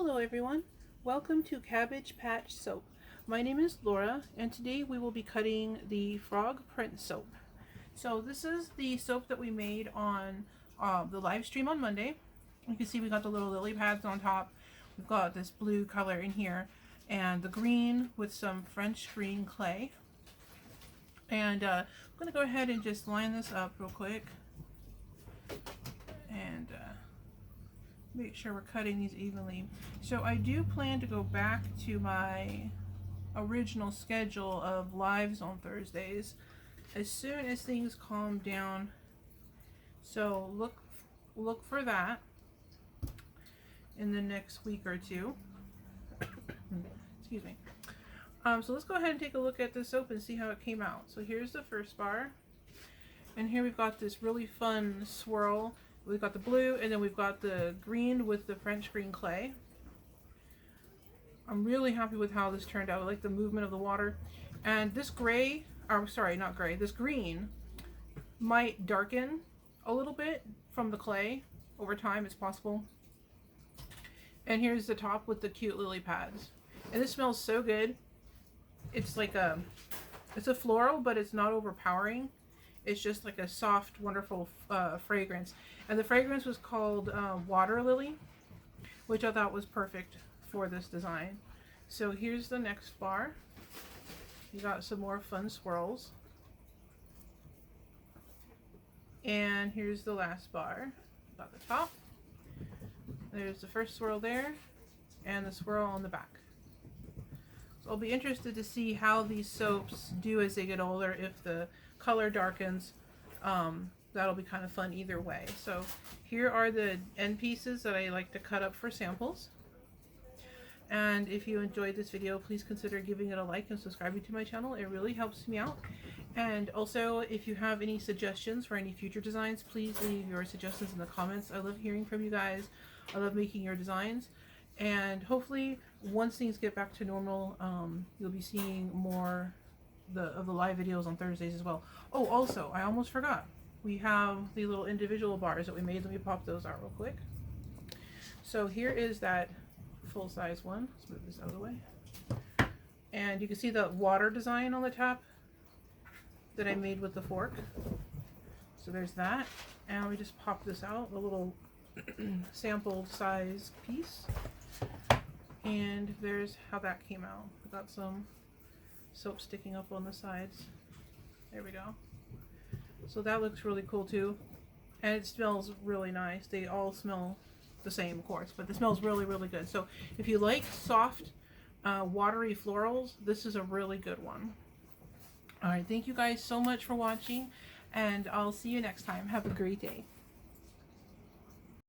Hello everyone, welcome to Cabbage Patch Soap. My name is Laura and today we will be cutting the frog print soap. So this is the soap that we made on the live stream on Monday. You can see we got the little lily pads on top. We've got this blue color in here and the green with some French green clay. And I'm going to go ahead and just line this up real quick and make sure we're cutting these evenly. So I do plan to go back to my original schedule of lives on Thursdays as soon as things calm down. So look for that in the next week or two. Excuse me. So let's go ahead and take a look at this soap and see how it came out. So here's the first bar, and here we've got this really fun swirl. We've got the blue, and then we've got the green with the French green clay. I'm really happy with how this turned out. I like the movement of the water. And this gray, or sorry, not gray, this green might darken a little bit from the clay over time. It's possible. And here's the top with the cute lily pads. And this smells so good. It's like it's a floral, but it's not overpowering. It's just like a soft, wonderful fragrance. And the fragrance was called Water Lily, which I thought was perfect for this design. So here's the next bar. You got some more fun swirls. And here's the last bar. Got the top. There's the first swirl there, and the swirl on the back. So I'll be interested to see how these soaps do as they get older. If the color darkens, that'll be kind of fun either way. So here are the end pieces that I like to cut up for samples. And if you enjoyed this video, please consider giving it a like and subscribing to my channel. It really helps me out. And also, if you have any suggestions for any future designs, please leave your suggestions in the comments. I love hearing from you guys. I love making your designs. And hopefully, once things get back to normal, you'll be seeing more of the live videos on Thursdays as well. Oh, also, I almost forgot. We have the little individual bars that we made. Let me pop those out real quick. So here is that full-size one. Let's move this out of the way. And you can see the water design on the top that I made with the fork. So there's that. And we just pop this out, a little sample size piece. And there's how that came out. We got some soap sticking up on the sides. There we go. So that looks really cool too. And it smells really nice. They all smell the same, of course, but it smells really, really good. So if you like soft, watery florals, this is a really good one. All right, thank you guys so much for watching, and I'll see you next time. Have a great day.